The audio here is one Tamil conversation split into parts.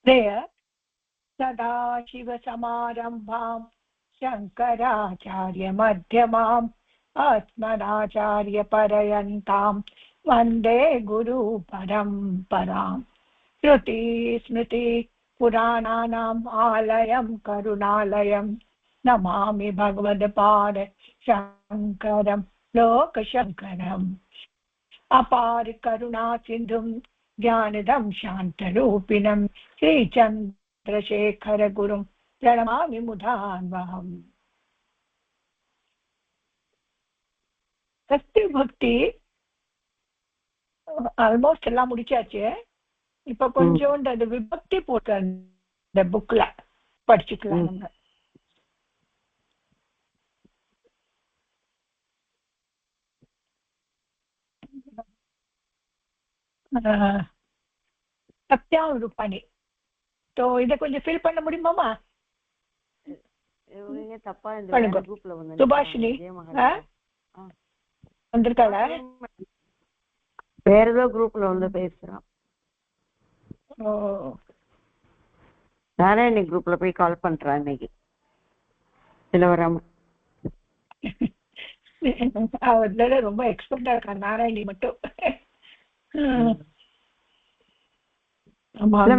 श्रेय सदाशिवसमारम्भां शङ्कराचार्यमध्यमाम् अस्मदाचार्यपर्यन्तां वन्दे गुरुपरम्पराम्। श्रुतिस्मृति पुराणानाम् आलयं करुणालयं नमामि भगवत्पाद शङ्करं लोकशङ्करम्। अपार करुणा सिन्धुं ज्ञानदं शान्तरूपिणं श्रीचन्द्रशेखर गुरुं प्रणमामि मुदान्वहम्। சக்தி பக்தி ஆல்மோஸ்ட் எல்லாம் முடிச்சாச்சு. இப்ப கொஞ்சோண்டு அது விபக்தி போட்டு அந்த புக்ல படிச்சுக்கலாம். நம்ம சத்யாம் ரூபாணி இதை கொஞ்சம் ஃபில் பண்ண முடியுமாமா? சுபாஷினி வந்திருக்காள? வேற ஏதோ குரூப்ல வந்து பேசுறான். நானே இன்னைக்கு குரூப்ல போய் கால் பண்றேன். இன்னைக்கு சில வராம அவர்ல ரொம்ப எக்ஸ்பர்ட்டா இருக்கா நாராயணி மட்டும்.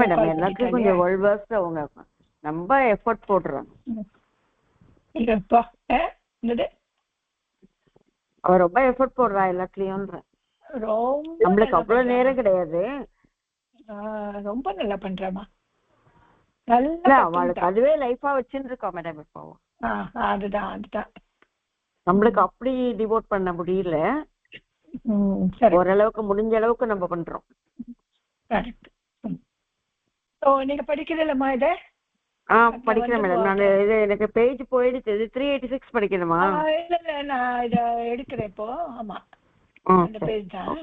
மேடம் எல்லாத்துக்கும் கொஞ்சம் வேர்ல்ட் அவங்க ரொம்ப எஃபர்ட் போடுறாங்க. அவ ரொம்ப எஃபர்ட் போடுறா எல்லாத்துலயும். நம்மளுக்கு அவ்வளவு நேரம் கிடையாது. ரொம்ப நல்லா பண்றாமா. அவளுக்கு அதுவே லைஃபா வச்சுட்டு இருக்கா மேடம். இப்போ அதுதான் நம்மளுக்கு அப்படி டிவோட் பண்ண முடியல. ஓரளவுக்கு முடிஞ்ச அளவுக்கு நம்ம பண்றோம். நீங்க படிக்கிறீங்களா இத? படிக்கிறேன் மேடம். நான் இது எனக்கு பேஜ் போயிடுச்சு. 386 படிக்கணுமா? இல்ல நான் இத எடுக்கிறேன் இப்போ. ஆமா அந்த பேஜ் தான்.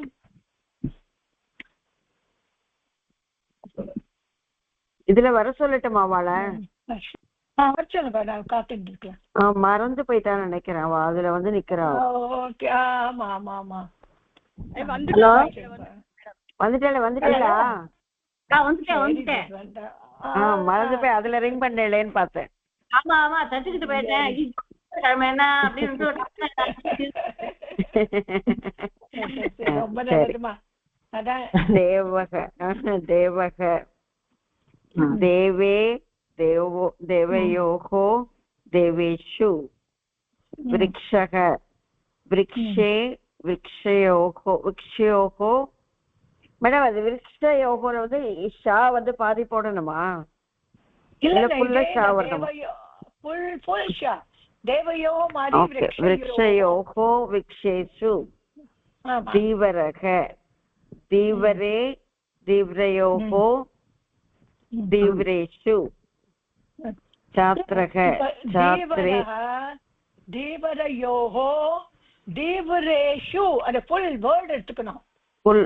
இதுல வர சொல்லட்டுமா அவளை? நான் காத்துட்டு இருக்கேன். மறந்து போயிட்டான்னு நினைக்கிறேன். அவ அதுல வந்து நிக்கிறா. ஆமா ஆமா ஆமா வந்துட்டேளா? மறந்து போய் அதுல ரிங் பண்ணலேன்னு பார்த்தேன். ஆமா ஆமா தச்சுக்கிட்டு போயிட்டேன். தேவக தேவக தேவே தேவோ தேவயோகோ தேவேஷு விருக்ஷக விருக்ஷே விருக்ஷயோகோ விருக்ஷயோகோ. மேடம் அது விருக்ஷயோகோல வந்து ஷா வந்து பாதி போடணுமா? இல்ல ஃபுல்லா ஷா வரணுமா? விருக்ஷயோகோ விருக்ஷேஷு தீவரக தீவரே தீவ்ரயோகோ தீவ்ரேஷு छात्रः छात्रे दीवरयोः दीवरेषु अद फुल वर्ड எடுத்துக்கணும். फुल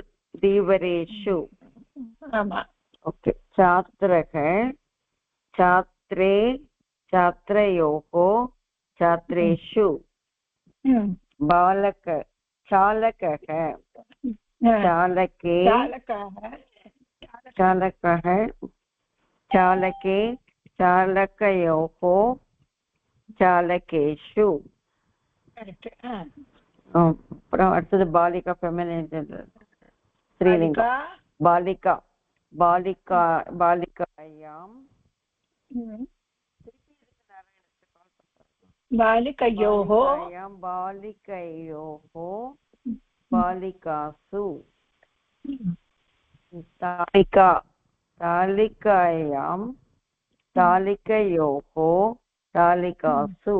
दीवरेषु. ஆமா ओके. छात्रः छात्रे छात्रयोः छात्रेषु बालक चालकः चालके चालकः चालके चालकयोः चालकेषु. அப்புறம் அடுத்தது பாலிகா ஃபெமினின் ஸ்ரீலிங்கா. பாலிகா பாலிகா பாலிகாயாம் बालिकयोः बालिकयोः बालिकासु तालिका तालिकायां तालिकयोः तालिकासु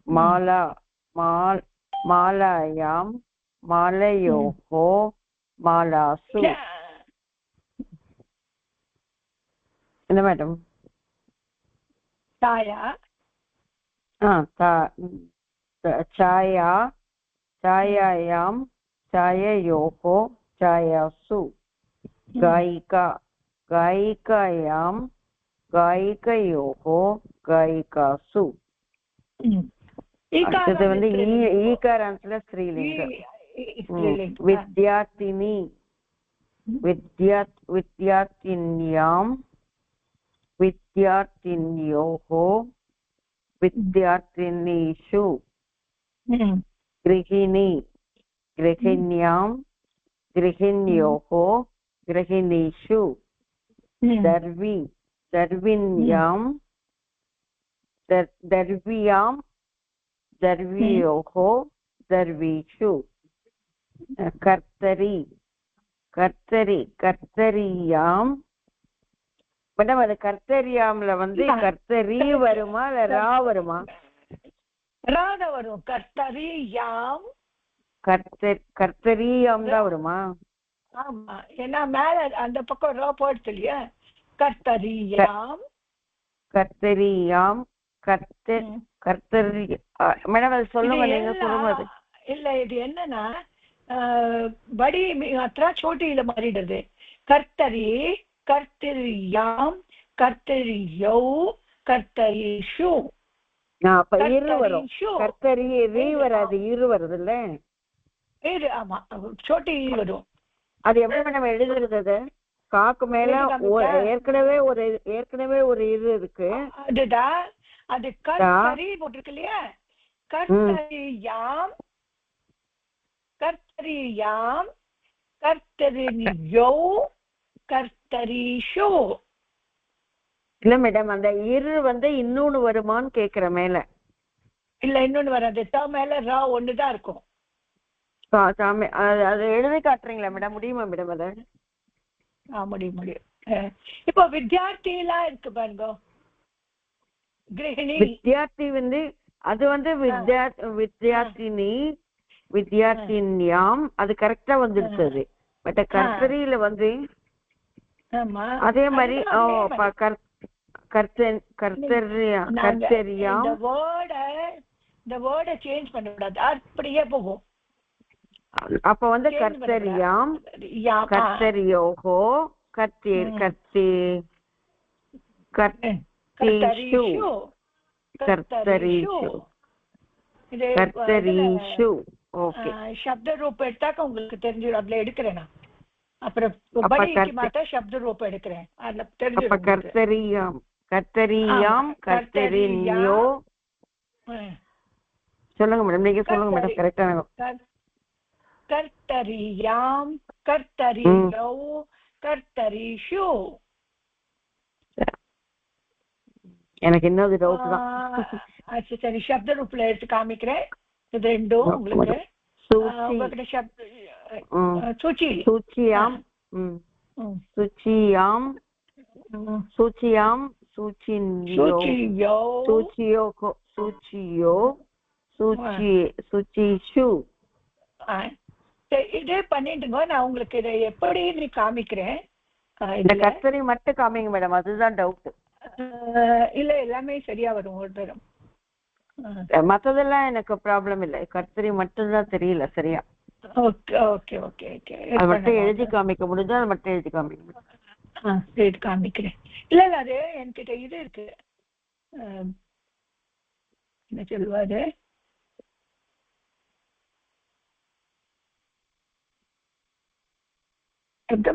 माला मालायां मालयोः मालासु. என்ன மேடம்? छाया छाया छायायां छाययोः छायासु गायिका गायिकायां गायिकयोः गायिकासु. அடுத்தது வந்து ஈகாராந்தத்துல ஸ்ரீலிங்கம். विद्यार्थिनी विद्यार्थिन्यां வித்யார்த்தின்யோகோ வித்யார்த்தினிஷு கிருஹிணி கிருஹிண்யாம் கிருஹிண்யோகோ கிருஹிணிஷு தர்வி தர்விண்யாம் தர்வியாம் தர்வியோகோ தர்விஷு கர்த்தரி கர்த்தரி கர்த்தரியாம். மேடம் அது கர்த்தரியாம்ல வந்து கர்த்தரி வருமா இல்ல ரா வருமா? ராத வரும். கர்த்தரியாம் கர்த்தரியாம் தான் வருமா? ஆமா, ஏன்னா மேல அந்த பக்கம் ரா போயிடுச்சு இல்லையா. கர்த்தரியாம் கர்த்தரியாம் கர்த்தரி. மேடம் அது சொல்லுங்க, நீங்க சொல்லுங்க. அது இல்ல, இது என்னன்னா படி மாத்திரா சோட்டியில மாறிடுது. கர்த்தரி கர்த்தரியாம் கர்த்தரியோ கர்த்தரிஷு. அப்ப இரு வரும். கர்த்தரி ரீ வராது, இரு வருது இல்ல. ஆமா, சோட்டி வரும். அது எப்படி மேடம் எழுதுறது? அது காக்கு மேல ஏற்கனவே ஒரு இது இருக்கு. அதுதான், அது கர்த்தரி போட்டிருக்கு இல்லையா. கர்த்தரியாம் கர்த்தரியாம் கர்த்தரியோ கர்த்தரிஷு. இல்ல மேடம், அந்த இரு வந்து இன்னொன்னு வருமான்னு கேக்குற மேல. இல்ல, இன்னொன்னு வராது. மேல ரா ஒண்ணுதான் இருக்கும். அது எழுதி காட்டுறீங்களா மேடம்? முடியுமா மேடம்? அத முடியும். இப்போ வித்யார்த்தி எல்லாம் இருக்கு பாருங்க. கிரகிணி வித்யார்த்தி வந்து அது வந்து வித்யார்த்தினி வித்யார்த்தின்யாம் அது கரெக்டா வந்துடுச்சு. பட் கர்த்தரியில வந்து அதே மாதிரி கர்த்தரியாம் இந்த வேர்டை சேஞ்ச் பண்ண கூடாது, அப்படியே போகும். அப்ப வந்து கர்த்தரியாம் கர்த்தரியோகோ கர்த்தரிஷு கர்த்தரிஷு. ஓகே, சப்த ரூபம் எடுத்தாக்க உங்களுக்கு தெரிஞ்சிடும். அதுல எடுக்கிறேன் நான். அப்புறம் படிக்கு மாத்தா சப்த ரூபம் எடுக்கிறேன். அதுல தெரிஞ்சிடும். கர்த்தரியாம் கர்த்தரியாம் கர்த்தரின்யோ. சொல்லுங்க மேடம், நீங்க சொல்லுங்க மேடம். கரெக்டா கர்த்தரியாம் கர்த்தரியோ கர்த்தரிஷு. எனக்கு இன்னொரு டவுட் தான். சரி, சப்த ரூபத்துல எடுத்து காமிக்கிறேன். இது ரெண்டும் உங்களுக்கு. சூச்சியாம் சூச்சியாம் சூச்சியாம் சூச்சியோ சூச்சியோ சூச்சிஷு. இதே பண்ணிட்டுங்க. நான் உங்களுக்கு இதை எப்படி காமிக்கிறேன். இந்த கர்த்தரி மட்டும் காமிங்க மேடம், அதுதான் டவுட். இல்ல, எல்லாமே சரியா வரும் ஒரு தரம். மத்ததெல்லாம் எனக்கு ப்ராப்ளம் இல்லை. கர்த்தரி மட்டும் தான் தெரியல சரியா. Okay okay okay okay. அது மட்டும் எழுதி காமிக்க முடிஞ்சா அது மட்டும் எழுதி காமிக்க. எழுதி காமிக்கிறேன். இல்ல இல்ல, அது என்கிட்ட இது இருக்கு. என்ன சொல்லுவாரு,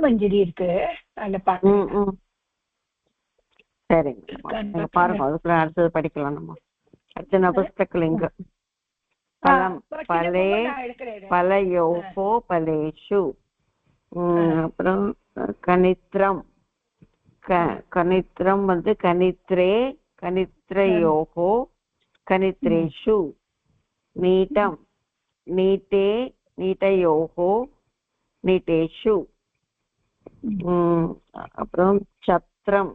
மஞ்சரி இருக்கு. அதுல பாருங்க. சரிங்க, பாருங்க. அதுக்குள்ள அடுத்தது படிக்கலாம் நம்ம. அடுத்த நபுஸ்தகலிங்க பலம் பலே பலயோகோ பலேஷு. அப்புறம் கனித்ரம் கனித்ரம் வந்து கனித்ரே கனித்ரயோகோ கனித்ரேஷு. நீட்டம் நீட்டே நீட்டயோகோ நீட்டேஷு. அப்புறம் சத்ரம்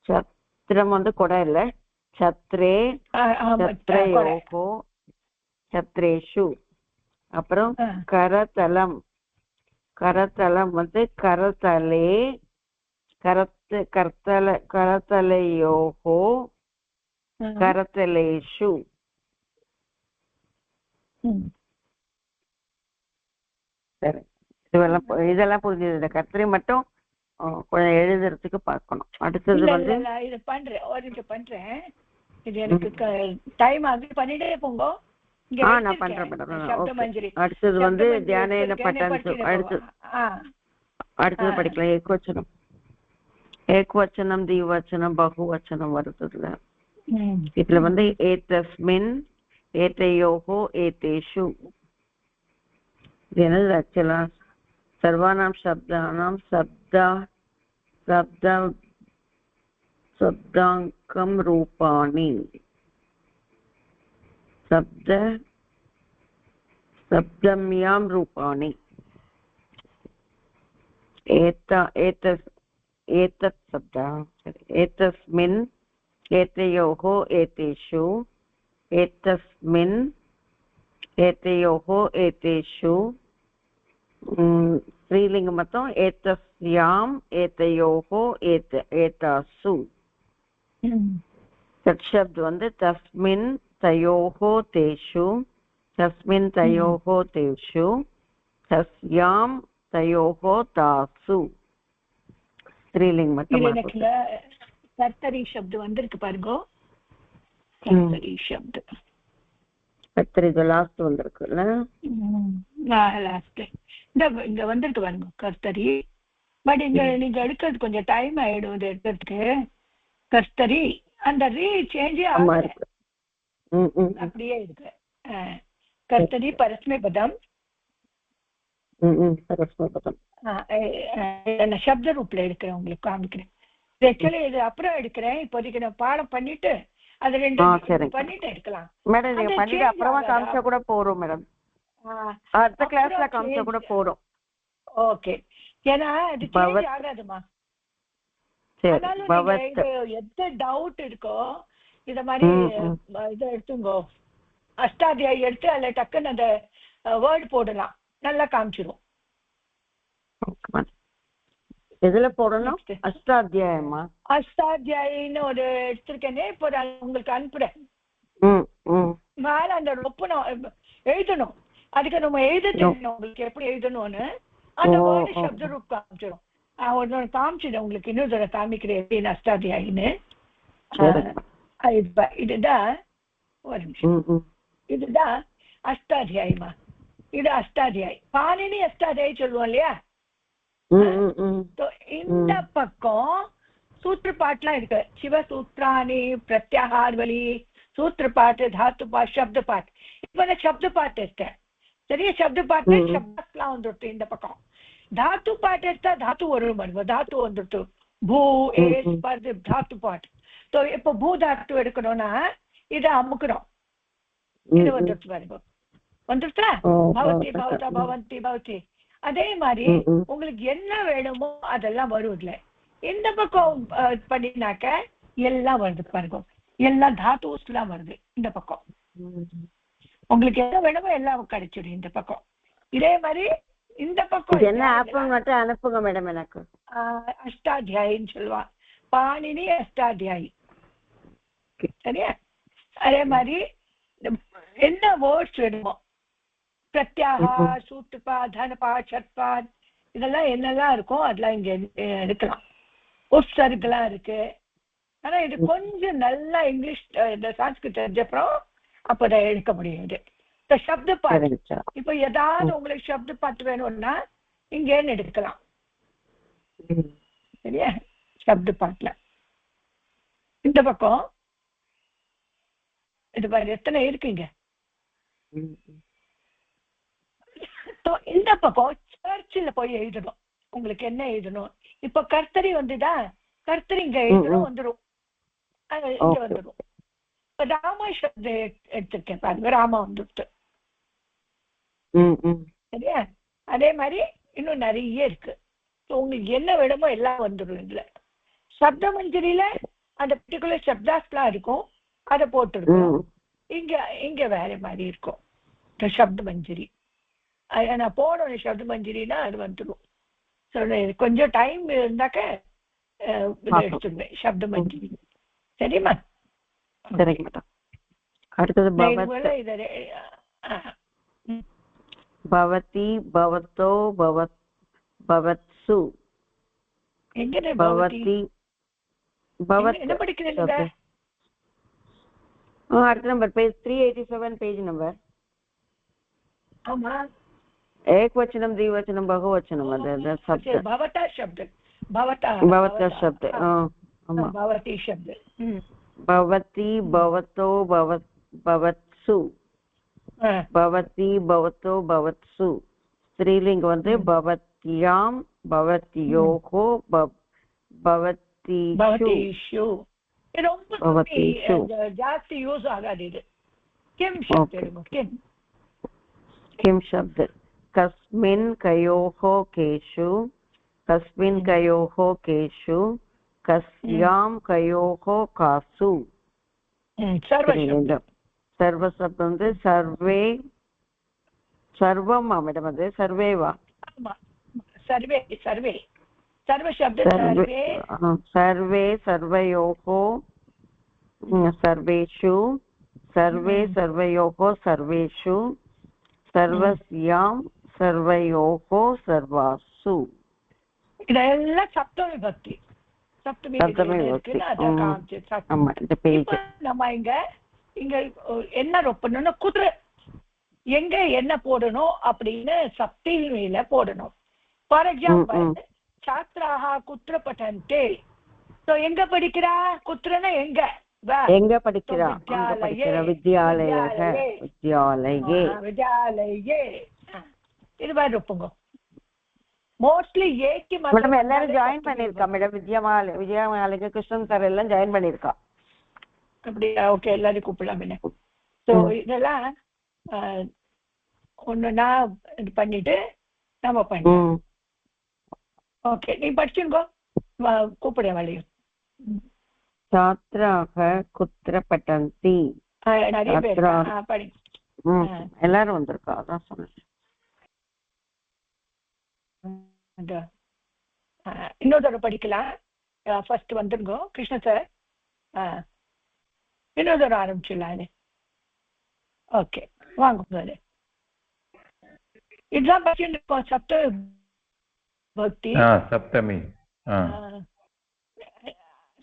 சத்ரம் வந்து கொடை இல்ல. சத்ரே சத்ரயோகோ சத்ரேஷு. அப்புறம் கரதலம் கரதலம் வந்து கரதலே கரதலையோகோ கரதலேஷு. சரி, இதெல்லாம் புரிஞ்சது. இந்த கர்த்தரி மட்டும் கொஞ்சம் எழுதுறதுக்கு பார்க்கணும். அடுத்தது வந்து இது பண்றேன். இது எனக்கு டைம் ஆகுது, பண்ணிட்டே போங்க. நான் பண்றேன் மேடம். அடுத்தது வந்து தியானேன பட்டன். அடுத்தது படிக்கலாம். ஏகோச்சனம் ஏகவச்சனம் திவச்சனம் பகுவச்சனம் வருதுல ம். இதுல வந்து ஏதஸ்மின் ஏதையோஹோ ஏதேஷு இது என்னது ஆக்சுவலா சர்வானாம் சப்தானாம் சப்தாங்கம் ரூபாணி சப்தம்யாம் ரூபாணி एतत् शब्दः एतस्मिन् एतयोः एतेषु एतस्मिन् एतयोः एतेषु स्त्रीलिङ्ग मतं एतस्याम् एतयोः एतासु तत् शब्द வந்து तस्मिन् तयोः तेषु तस्मिन् तयोः तेषु तस्यां तयोः तासु स्त्रीलिंग மட்டும் கர்த்தரி शब्द வந்திருக்கு பாருங்க கர்த்தரி शब्द கர்த்தரி லாஸ்ட் வந்திருக்குல லாஸ்ட் இங்க வந்திருக்கு பாருங்க கர்த்தரி பட் இங்க நீங்க எடுக்கிறது கொஞ்சம் டைம் ஆயிடும் இது எடுக்கிறதுக்கு கர்த்தரி அந்த ரீ சேஞ்ச் அப்படியே இருக்கு கர்த்தரி பரஸ்மை பதம் நான் சப்த ரூப்ல எடுக்கிறேன் உங்களுக்கு காமிக்கிறேன் ஆக்சுவலி இது அப்புறம் எடுக்கிறேன் இப்போதைக்கு நான் பாடம் பண்ணிட்டு அது ரெண்டு பண்ணிட்டு எடுக்கலாம் மேடம் நீங்க பண்ணிட்டு அப்புறமா காமிச்சா கூட போறோம் மேடம் அடுத்த கிளாஸ்ல காமிச்சா கூட போறோம் ஓகே ஏன்னா இது சேஞ்ச் ஆகாதுமா அதனால எந்த டவுட் இருக்கோ இத மாதிரி இதை எடுத்துங்கோ அஷ்டாத்தியாயி எடுத்து அதுல டக்குன்னு அந்த வேர்டு போடலாம் நல்லா காமிச்சிடும் எதுல போடணும் அஷ்டாத்தியாயமா அஷ்டாத்தியாயின்னு ஒரு எடுத்திருக்கேனே இப்போ உங்களுக்கு அனுப்புறேன் மேல அந்த ஒப்பனம் எழுதணும் அதுக்கு நம்ம எழுத தெரியணும் உங்களுக்கு எப்படி எழுதணும்னு அந்த வேர்டு சப்த ரூப் காமிச்சிடும் ஒன்னு காமிச்சிடும் உங்களுக்கு இன்னொரு தடவை காமிக்கிறேன் எப்படின்னு அஷ்டாத்தியாயின்னு இதுதான் ஒரு நிமிஷம் இதுதான் அஷ்டாத்தியாயமா இது அஷ்டாத்தியாயி பாணினி அஷ்டாத்தியாயி சொல்லுவோம் இல்லையா இந்த பக்கம் சூத்திர பாட்டுலாம் இருக்கு சிவசூத்ராணி பிரத்யாகார்வலி சூத்திர பாட்டு தாத்து பாட் சப்த பாட் இப்ப நான் சப்த பாட்டு இருக்கேன் சரியா சப்த பாட்டு சப்தலாம் வந்துருட்டு இந்த பக்கம் தாத்து பாட்டு எடுத்தா தாத்து வரும் தாத்து வந்துருட்டு பூ ஏஸ் பர்து தாத்து பாட்டு இப்ப பூ தாத்து எடுக்கணும்னா இதை அமுக்கணும் இது வந்துருட்டு பாருங்க வந்துருட்டா பவதி பவதா பவந்தி பவதி அதே மாதிரி உங்களுக்கு என்ன வேணுமோ அதெல்லாம் வரும்ல இந்த பக்கம் பண்ணினாக்க எல்லாம் வருது பாருங்க எல்லாம் தாத்துஸ்லாம் வருது இந்த பக்கம் உங்களுக்கு என்ன வேணுமோ எல்லாம் கிடைச்சிடும் இந்த பக்கம் இதே மாதிரி இந்த பக்கம் என்ன ஆப்ஷன் மட்டும் அனுப்புங்க மேடம் எனக்கு அஷ்டாத்தியாயின்னு சொல்லுவான் பாணினி அஷ்டாத்தியாயி சரியா அதே மாதிரி என்ன வேர்ட்ஸ் வேணுமோ பிரத்யாகா சூத்துப்பா தனபா சட்பா இதெல்லாம் என்னெல்லாம் இருக்கும் அதெல்லாம் இங்க எடுக்கலாம் உப்சர்கெல்லாம் இருக்கு ஆனா இது கொஞ்சம் நல்லா இங்கிலீஷ் இந்த சான்ஸ்கிரிட் தெரிஞ்சப்புறம் அப்பதான் எடுக்க முடியாது இந்த சப்த பாட்டு இப்ப ஏதாவது உங்களுக்கு சப்த பாட்டு வேணும்னா இங்கேன்னு எடுக்கலாம் சரியா சப்த பாட்டுல இந்த பக்கம் இது பாரு எத்தனை இருக்குங்க இந்த பக்கம் சர்ச்சில் போய் எழுதணும் உங்களுக்கு என்ன எழுதணும் இப்ப கர்த்தரி வந்துதான் கர்த்தரி இங்க எழுதணும் வந்துடும் இங்க வந்துடும் இப்ப ராமா சப்த எடுத்திருக்கேன் பாருங்க ராமா வந்துட்டு சரியா அதே மாதிரி இன்னும் நிறைய இருக்கு உங்களுக்கு என்ன வேணுமோ எல்லாம் வந்துடும் இதுல சப்த மஞ்சரியில அந்த பர்டிகுலர் சப்தாஸ்லாம் இருக்கும் அதை போட்டுருக்கோம் இங்க வேற மாதிரி இருக்கும் சப்த மஞ்சரி நான் போடணும் சப்த மஞ்சரினா அது வந்துடும் கொஞ்சம் டைம் இருந்தாக்க எடுத்துடுவேன் சப்த மஞ்சரி சரிம்மா சரிங்க மேடம் அடுத்தது பவதி பவதோ பவத்சு எங்க பவதி பவத் என்ன படிக்கிறீங்க அடுத்த நம்பர் பேஜ் 387 பேஜ் நம்பர் ஆமா एकवचनं द्विवचनं बहुवचनम् भवता शब्द भवतः शब्द भवती शब्द भवती भवतो भवत्सु भवती भवतो भवत्सु स्त्रीलिंग வந்து भवत्यां भवत्योः भवतीषु ಜಾಸ್ತಿ ಯೂಸ್ ಆಗೋದು ಇದು किं शब्द किं शब्द कस्मिन् कयोः केषु कस्मिन् कयोः केषु कस्यां कयोः कासु सर्वशब्द வந்து सर्वे सर्वं मैडम அது सर्वे वा सर्वे सर्वे सर्वशब्द सर्वे सर्वे सर्वयोः सर्वेषु सर्वे सर्वयोः सर्वेषु सर्वस्यां सर्वयोः सर्वासु இதெல்லாம் சப்தமி விபக்தி நம்ம இங்க என்ன பண்ணணும் குதிரை எங்க என்ன போடணும் அப்படின்னு சப்தியில போடணும் ஃபார் எக்ஸாம்பிள் छात्राः कुत्र पठन्ते तो எங்க படிக்கிறா குத்ரனா எங்க எங்க படிக்கிறா வித்யாலயே வித்யாலயே வித்யாலயே இது மாதிரி இருப்போங்க மோஸ்ட்லி ஏக்கு மேடம் எல்லாரும் ஜாயின் பண்ணிருக்கா மேடம் வித்யாலயக்கு கிருஷ்ணன் சார் எல்லாம் ஜாயின் பண்ணிருக்கா அப்படியா ஓகே எல்லாரும் கூப்பிடலாம் என்ன ஸோ இதெல்லாம் ஒன்று நான் இது பண்ணிட்டு நம்ம பண்ணலாம் ஓகே நீ படிச்சுங்கோ கூப்பிட வழியும் छात्राः कुत्र पठन्ति நிறைய பேர் படி எல்லாரும் வந்திருக்கா அதான் சொன்னேன் இன்னொரு தடவை படிக்கலாம் ஃபர்ஸ்ட் வந்துருங்க கிருஷ்ண சார் இன்னொரு தடவை ஆரம்பிச்சிடலாம் ஓகே வாங்க இதுதான் படிச்சுருக்கோம் சப்தமி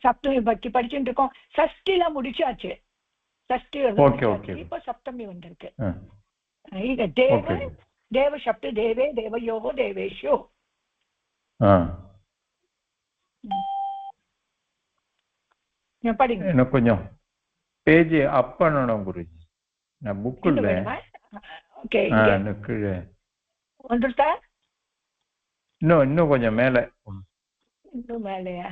சப்தமி பக்தி படிச்சுட்டு இருக்கோம் சஷ்டில முடிச்சாச்சு சஷ்டி இப்ப சப்தமி வந்திருக்கு ಈಗ தேவ சப்த தேவே தேவயோகோ தேவேஷு படிங்க இன்னும் கொஞ்சம் பேஜ் அப் பண்ணணும் குருஜி நான் புக் இல்ல ஓகே வந்துட்டா இன்னும் கொஞ்சம் மேல இன்னும் மேலையா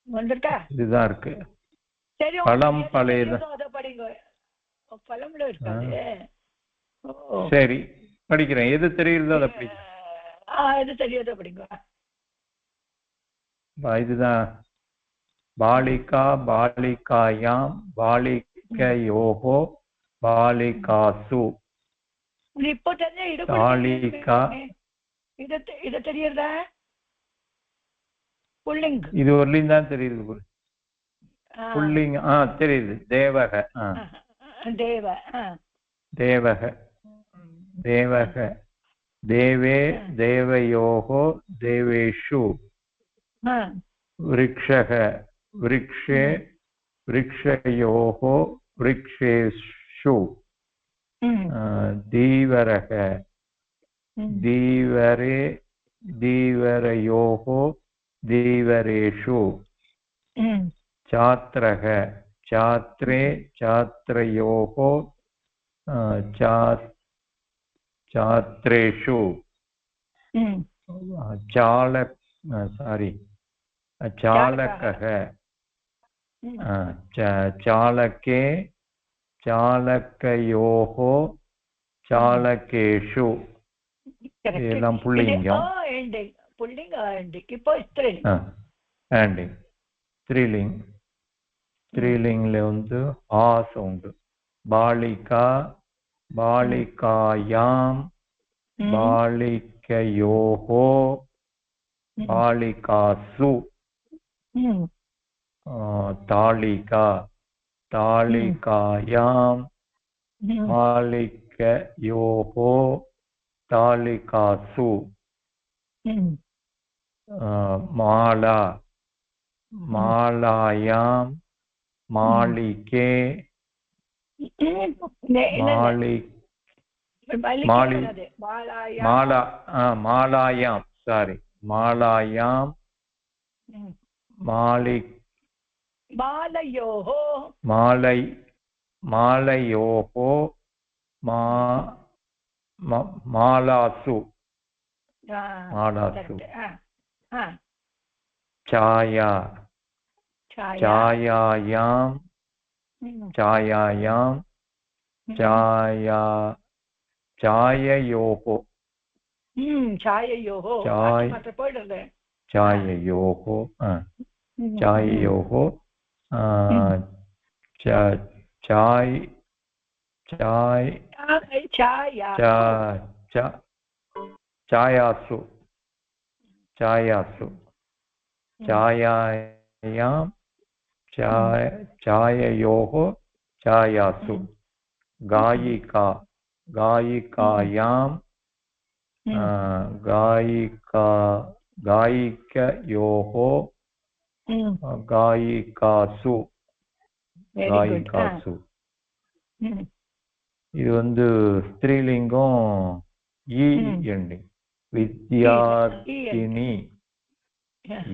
வந்துட்டா இதுதான் இருக்கு சரி பழம் பழைய படிங்க பழம்ல இருக்காது சரி படிக்கிறேன் எது தெரியுதோ அதை படிக்கிறேன் எது தெரியாதோ படிங்க இதுதான் பாலிகா பாலிகாயாம் பாலிகையோகோ பாலிகாசு இப்போ இது தெரியுதா புல்லிங் இது ஒருலிங் தான் தெரியுது புல்லிங் தெரியுது தேவக தேவ தேவக தேவக தேவே தேவயோகோ தேவேஷு விருக்ஷக விருக்ஷே விருக்ஷயோகோ விருக்ஷேஷு दीवरः दीवरे दीवरयोः दीवरेषु छात्रः छात्रे छात्रयोः छात्रेषु चालकः चालके चालकयोः चालकेषु एल्लाम पुल्लिंगम पुल्लिंग இப்போ ஸ்திரீலிங்கம் ஸ்திரீலிங்ல வந்து ஆ சவுண்ட் பாலிகா பாலிகாயாம் பாலிகையோஹோ பாலிகாசு தாளிகா तालिकायां मालिकयोः तालिकासु माला मालायां मालिके मालायां सारी मालायां मालयोः मालयोः मालासु छायायां छाययोः छायासु छायायां छाययोः छायासु गायिकायां गायिकयोः गायिकासु இது வந்து ஸ்திரீலிங்கம் ஈ எண்டிங் வித்யார்த்தினி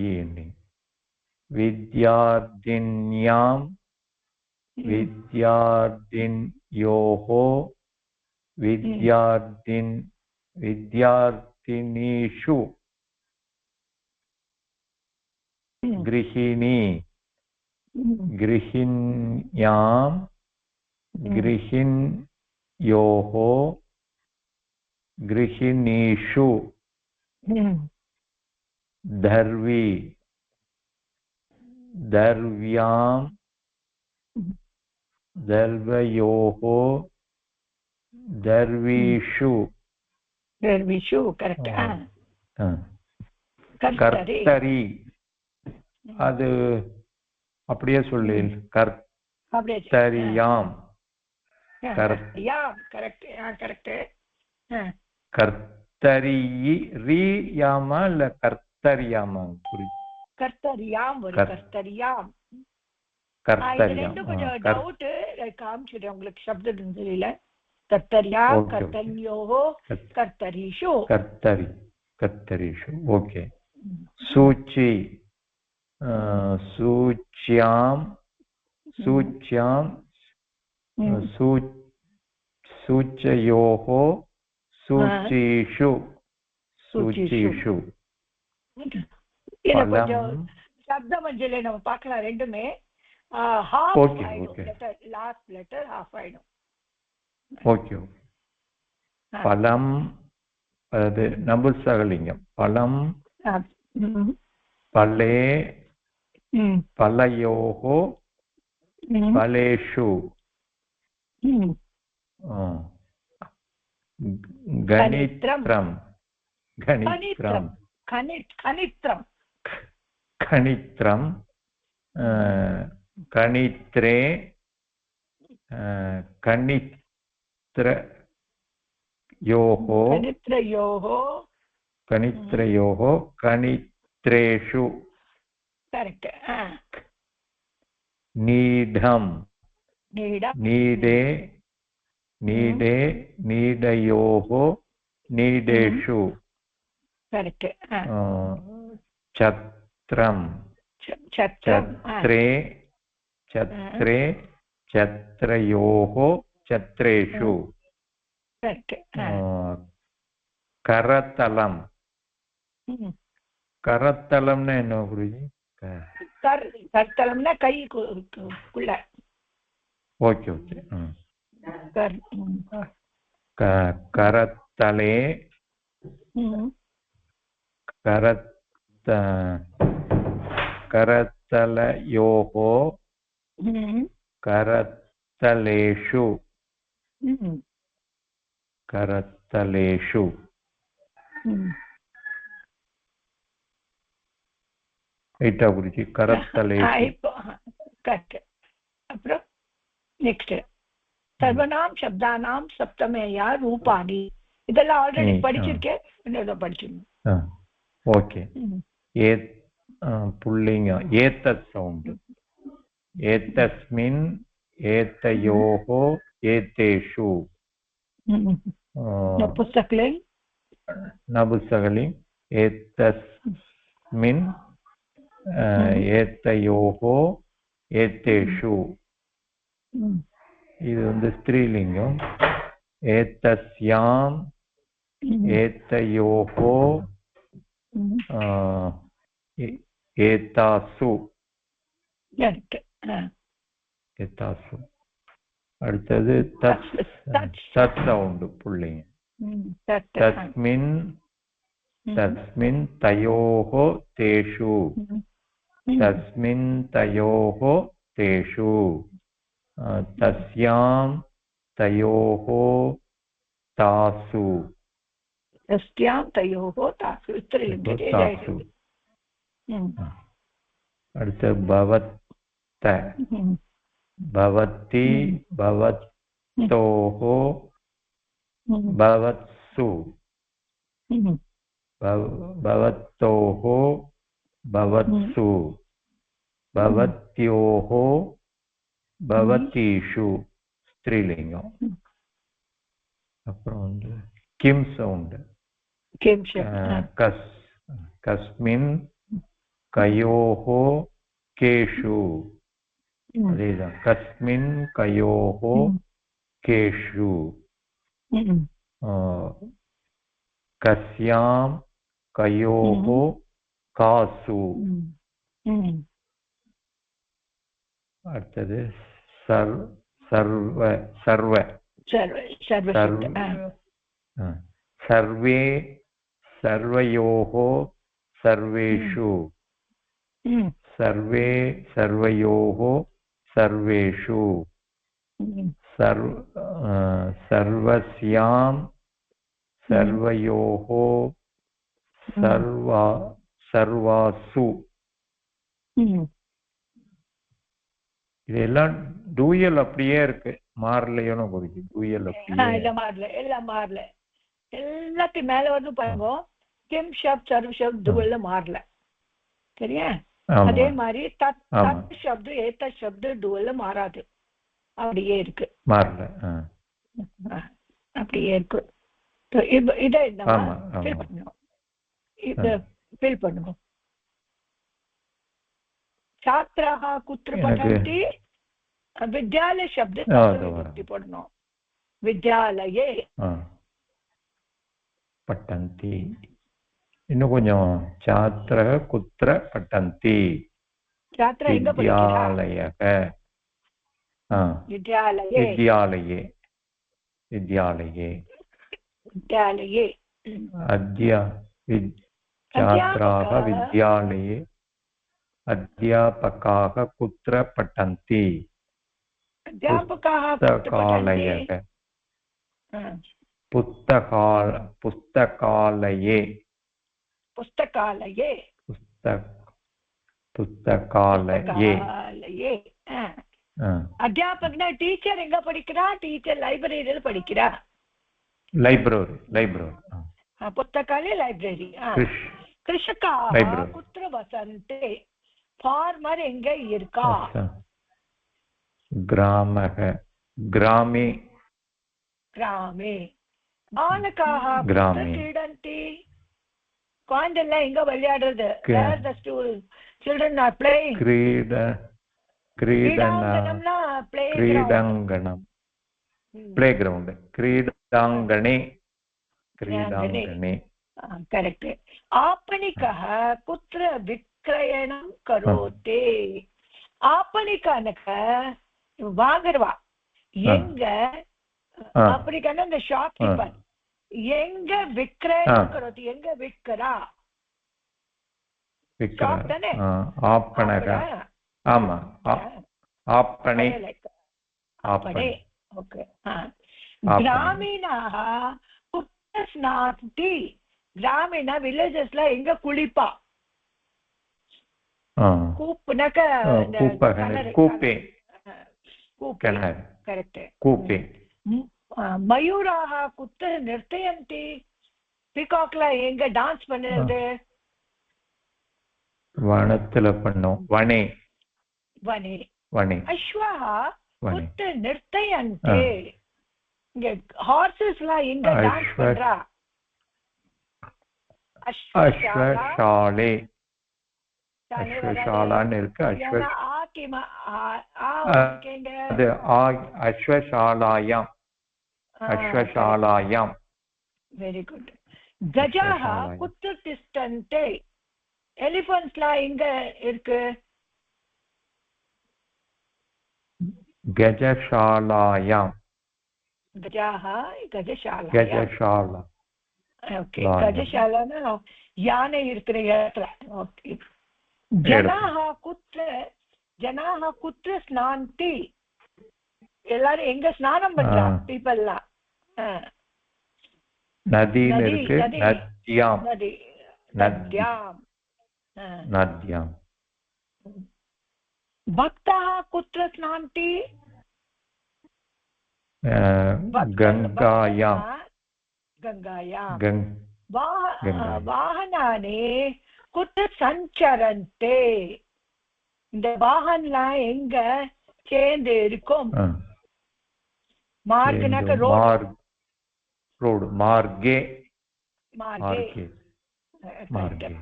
ஈ எண்டிங் வித்யார்த்தின்யாம் வித்யார்த்தின்யோः வித்யார்த்தினீஷு கிருஹிணி கிருஹிண்யாம் கிருஹிண்யோः கிருஹிணீஷு தர்வி தர்வ்யாம் தர்வயோः தர்வீஷு கரெக்ட் கர்த்தரி அது அப்படியே சொல்லு கர்த்தரியாம் கர்த்தரியாமா இல்ல கர்த்தரியாமா கர்த்தரியாம் கொஞ்சம் டவுட் காமிச்சிடுறேன் உங்களுக்கு சப்தம் தெரியல கர்த்தரியாம் கர்த்தன்யோஹோ கர்த்தரிஷு கர்த்தரிஷு ஓகே சூச்சி சூச்யாம் சூச்சயோः சூச்சீஷு சப்த மஞ்சளை நம்ம பார்க்கலாம் ரெண்டுமே லாஸ்ட் லெட்டர் ஹாஃப் ஆயிடும் ஓகே பலம் அது நபுசகலிங்கம் பலம் பலே பலயோः பலேஷு கணித்ரம் கணித்ரே கணித்ரயோः கணித்ரேஷு நீடம் நீடே நீடயோः நீடேஷு சத்ரம் சத்ரே சத்ரயோः சத்ரேஷு கரத்தலம் கரத்தலம்னா என்ன குருஜி கரத்தலம்னா கைக்குள்ள ஓகே கரத்தலே கரத்தலயோः கரத்தலேஷு ரைட்டா குருஜி கரத்தலேஷு அப்புறம் நெக்ஸ்ட் சர்வநாம் சப்தானாம் சப்தமேயா ரூபாணி இதெல்லாம் ஆல்ரெடி படிச்சிருக்கேன் இன்னும் படிச்சிருக்கேன் ஓகே புல்லிங்க ஏத்தத் சவுண்ட் ஏத்தஸ்மின் ஏத்தயோः ஏத்தேஷு நபுசகலிங் एतस्मिन् एतयोः एतेषु இது வந்து ஸ்திரீலிங்கம் ஏதஸ்யாம் ஏதயோஹோ ஏதாசு ஏதாசு அடுத்தது தத் சவுண்ட் புள்ளிங்க தஸ்மின் தஸ்மின் தயோஹோ தேஷு தஸ்மின் தயோஹோ தேஷு தஸ்யாம் தயோஹோ தாசு தஸ்யாம் தயோஹோ தாசு தாசு அடுத்து பவத்த பவதி பவத்தோஹோ பவத்சு பவத்தோஹோ பவத்சு பவத்யோஹோ பவதீஷு ஸ்திரீலிங்கம் அப்புறம் வந்து கிம் சவுண்ட் கஸ்மின் கயோஹோ கேஷு அதேதான் கஸ்மின் கயோஹோ கேஷு கஸ்யாம் கயோஹோ காசு அடுத்தது சர்வே சர்வயோஹோ சர்வேஷு सर्वे सर्वयोः सर्वेषु सर्वस्यां सर्वयोः सर्वासु இதெல்லாம் டூயல் அப்படியே இருக்கு மாறலையோன்னு குறிக்கு டூயல் அப்படியே எல்லாம் மாறல எல்லாத்தையும் மேல வந்து பாருங்க கிம் ஷப்த் சர்வ ஷப்த் டூயல்ல மாறல சரியா அதே மாதிரி தத் சப்து ஏத்த சப்து டூயல்ல மாறாது அப்படியே இருக்கு மாறல அப்படியே இருக்கு இதை ஃபில் பண்ணுவோம் இதை ஃபில் பண்ணுவோம் छात्राः कुत्र पठन्ति विद्यालय शब्द पठணும் विद्यालये पठन्ति இன்னும் கொஞ்சம் छात्रः कुत्र पठन्ति विद्यालयः विद्यालये विद्यालये विद्यालये विद्यालये अद्य छात्राः विद्यालये अध्यापकाः कुत्र पठन्ति पुस्तकालयः पुस्तकालये पुस्तकालये पुस्तकालये அத்தியாபகனா டீச்சர் எங்க படிக்கிறா டீச்சர் லைப்ரரியில படிக்கிறா லைப்ரரி புத்தகாலய லைப்ரரி கிருஷகா குத்திர வசந்தே ஃபார்மர் எங்க இருக்கா கிராமே பாலகாः क्रीडन्ति குழந்தைலாம் எங்க விளையாடுறது where the children are playing क्रीडाङ्गणं प्लेग्रौण्ड क्रीडाङ्गणे करेक्ट आपणिकः कुत्र विक्रयणं करोति आपणिकनक வாங்குறவா எங்க அப்படிக்கான இந்த ஷாப்கீப்பர் எங்க விக்ரயம் கரோதி எங்க விக்கிறா ஷாப் தானே आपणक ஆமா आपणे ओके கிராமீணாः कुत्र स्नाति கிராமீண வில்லேஜஸ்ல எங்க குளிப்பா கூப்புனக்க கூப்பே करेक्ट कूपे मयूराः कुत्र नृत्यन्ति पीकाक्ல எங்க டான்ஸ் பண்ணுது வனத்துல பண்ணோம் வனே அஸ்வாः कुत्र नृत्यन्ति இங்க ஹார்சஸ்லாம் எங்க டான்ஸ் பண்றா அஸ்வசாலே அஸ்வசாலான்னு இருக்கு. அது அஸ்வசாலாயாம். அஸ்வசாலாயாம். Very good. கஜாஹ குத்ர திஷ்டந்தே. எலிஃபண்ட்ஸ்லாம் எங்க இருக்கு? கஜசாலாயாம். கஜாஹ கஜசாலா. கஜசாலா. ஓகே. கஜசாலானா யானை இருக்கிற இடத்துல. ஓகே. ஜனாஹ குத்ர ஸ்நாந்தி. எல்லாரும் எங்க ஸ்நானம் பண்றாங்க பீப்பிள்லாம்? நதியில இருக்கு. நத்யாம். நத்யாம். நத்யாம். பக்தாः कुत्र स्नान्ति? गङ्गायां. गङ्गायां. வாகனானே कुत्र சஞ்சரந்தே. இந்த வாகனம்லாம் எங்க சேர்ந்து இருக்கும்? மார்க்னாக்க ரோட். மார்கே.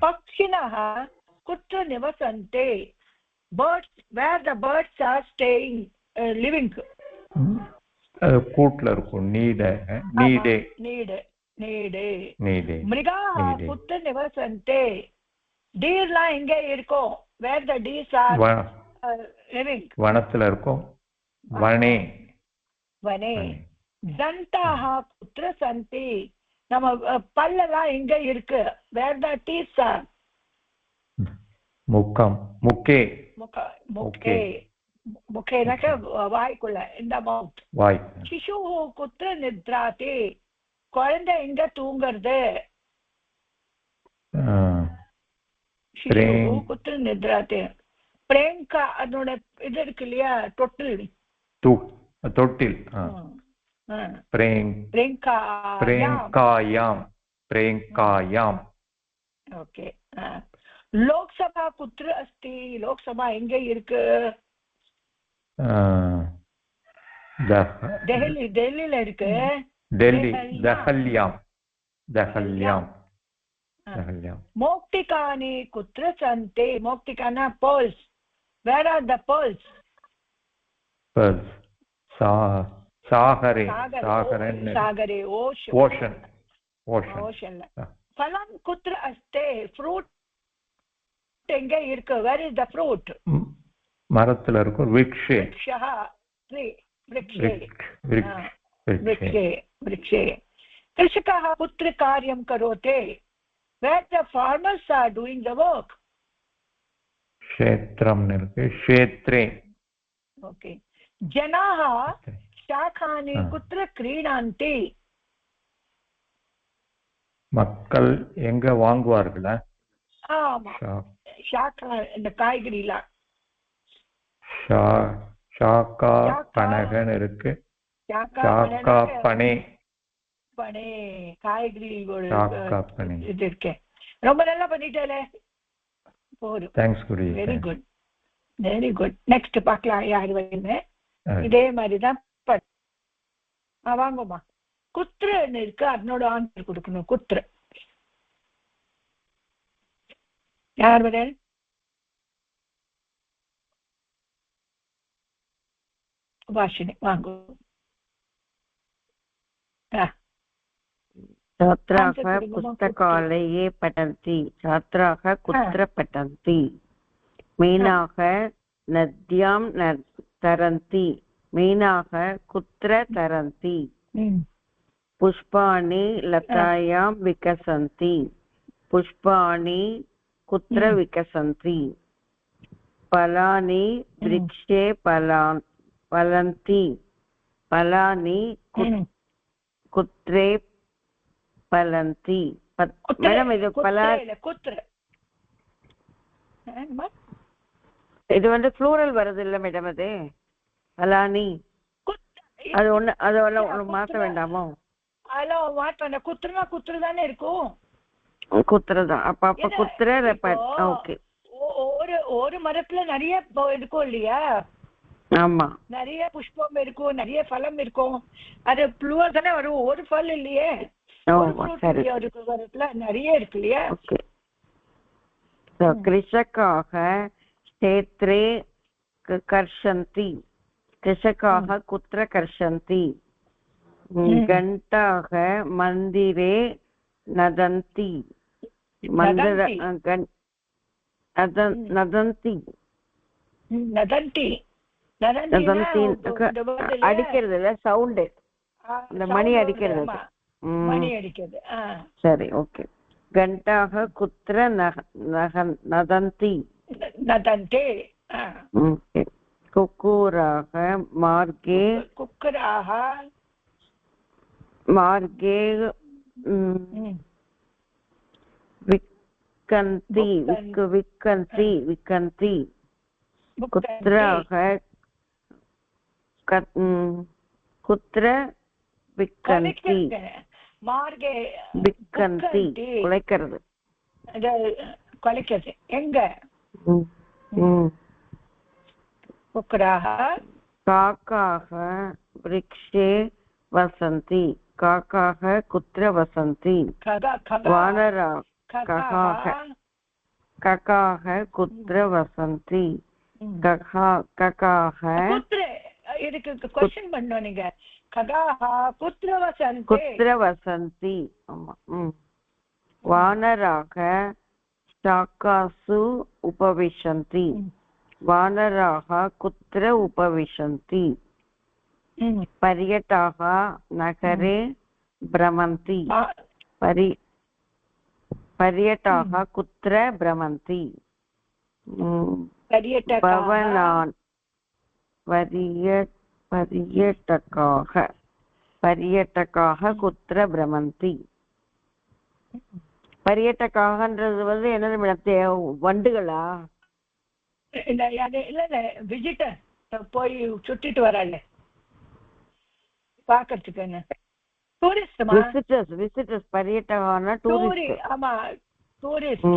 பக்ஷிணः कुत्र निवसन्ते? birds, where the birds are staying, living. கூட்ல இருக்கும். நீடே. மிருகாः कुत्र निवसन्ते? டீர்லாம் எங்க இருக்கும்? where the deers are living. வனத்துல இருக்கும். வனே. தந்தாः कुत्र सन्ति? நம்ம பல்லெல்லாம் எங்க இருக்கு? where the teeth are. முக்கே. முக்கேனாக்க வாய்க்குள்ள, இந்த மவுத். சிசு குத்ர நித்ராதி. குழந்தை எங்க தூங்குறது? சிசு குத்ர நித்ராதி. பிரேங்கா அதோட இது இருக்கு இல்லையா, தொட்டில். பிரேங்காயாம். ஓகே. லோக்சபா குத்ர அஸ்தி? லோக்சபா எங்க இருக்கு? டெல்லியில இருக்கு. தஹல்யாம். மோக்திகானி குத்ர சந்தே? மோக்திகானா pearls. where are the pearls? சாகரே. ஓஷன். பலம் குத்ர அஸ்தே? ஃப்ரூட் எங்க இருக்கு? where is the fruit? மரத்துல இருக்கும். விக்ஷே. கிருஷகாः कुत्र कार्यं करोति? where the farmers are doing the work. க்ஷேத்ரம் இருக்கு. க்ஷேத்ரே. ஓகே. ஜனாः शाकानि कुत्र क्रीणन्ति? மக்கள் எங்க வாங்குவார்களா? ஆமா, ஷாக்கா இந்த காய்கறிலாம். ஷாக்கா பனகன் இருக்கு. ஷாக்கா பனே. காய்கறி இது இருக்கேன். ரொம்ப நல்லா பண்ணிட்டே. போதும். தேங்க்ஸ் குரு. Very good. நெக்ஸ்ட் பார்க்கலாம். யாரு வருமே இதே மாதிரிதான். வாங்கம்மா. குத்ரன்னு இருக்கு, அதனோட ஆன்சர் கொடுக்கணும். குத்ர. யார் வர? வாஷினி வாங்க. छात्राः पुस्तकालये पठन्ति. छात्राः कुत्र पठन्ति? मीनाः नद्यां तरन्ति. मीनाः कुत्र तरन्ति? पुष्पाणि लतायां विकसन्ति. पुष्पाणि कुत्र विकसन्ति? फलानि वृक्षे फलन्ति. फलानि कुत्रे फलन्ति. मैडम இது இது வந்து ப்ளூரல் வருது இல்ல மேடம்? அது ஃபலானி அது ஒண்ணு மாத்த வேண்டாமோ? அதெல்லாம் மாத்த. குத்ரனா குத்ர தானே இருக்கும். குத்ரதான். அப்ப குத்ர. ஓகே. ஒரு மரத்துல நிறைய இருக்கும் இல்லையா? ஆமா, நிறைய புஷ்பம் இருக்கும், நிறைய பழம் இருக்கும். அது ப்ளூரல் தானே வரும். ஒரு பல் இல்லையே. சரி நிறைய இருக்கு இல்லையா? ஓகே. கிருஷகாக क्षेत्रे कर्षन्ति, कृषकाः कुत्र कर्षन्ति? घण्टाः मन्दिरे नदन्ति, அடிக்கிறதுல சவுண்டு, இந்த மணி அடிக்கிறது. சரி ஓகே. घण्टाः कुत्र नदन्ति? कुक्कुराः मार्गे विकन्ति कुत्र विकन्ति? குலைக்கிறது, கொலைக்கிறது. எங்க? काकाः वृक्षे वसन्ति, काकाः कुत्र वसन्ति? वानराः ककाः कुत्र वसन्ति? ककाः இதுக்கு क्वेश्चन பண்ணோம் நீங்க. ககாஹ குத்ர வசந்தி. ஆமா. வானராக शाकासु उपविशन्ति, वानराः कुत्र उपविशन्ति? पर्यटकाः नगरे भ्रमन्ति, पर्यटकाः कुत्र भ्रमन्ति? पर्यटकाः कुत्र भ्रमन्ति? பரியட்டக்காகன்றது என்னது மேடம்? வண்டுகளா? இல்ல விசிட்டர் போய் சுட்டிட்டு வராள் பாக்கிறதுக்கு. என்ன விசிட்டர்ஸ் பரியட்டகான டூரிஸ்ட். ஆமா டூரிஸ்ட்.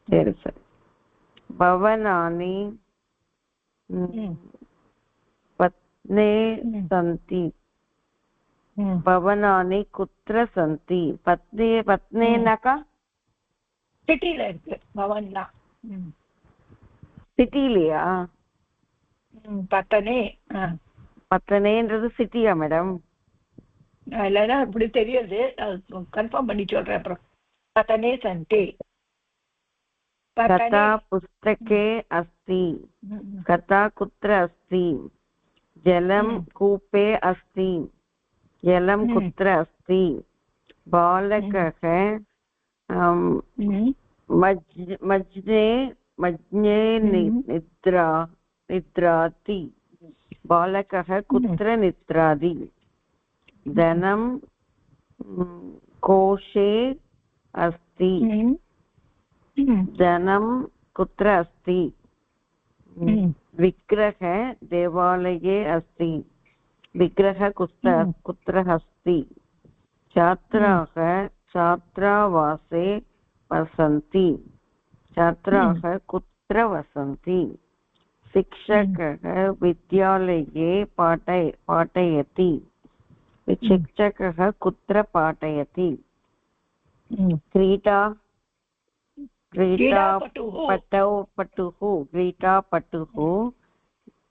சரி சரி. பவனானி பத்னே சந்தி, பவனானி குத்ர சந்தி? பத்னேனாக்கா சிட்டில இருக்கு பவன்னா. சிட்டிலையா? பத்தனேன்றது சிட்டியா மேடம்? இல்லைன்னா இப்படி தெரியுது, கன்ஃபார்ம் பண்ணி சொல்றேன் அப்புறம். பத்தனே சந்தி. कथा पुस्तके अस्ति, कथा कुत्र अस्ति? जलं कूपे अस्ति, जलं कुत्र अस्ति? बालकः मज्ञे निद्राति, बालकः कुत्र निद्राति? धनं कोशे अस्ति, धनं कुत्र अस्ति? विग्रह देवालये अस्ति, विग्रह कुत्र अस्ति? छात्राः छात्रावासे वसन्ति, छात्राः कुत्र वसन्ति? शिक्षकः विद्यालये पाठयति, शिक्षकः कुत्र पाठयति? क्रीडापटुः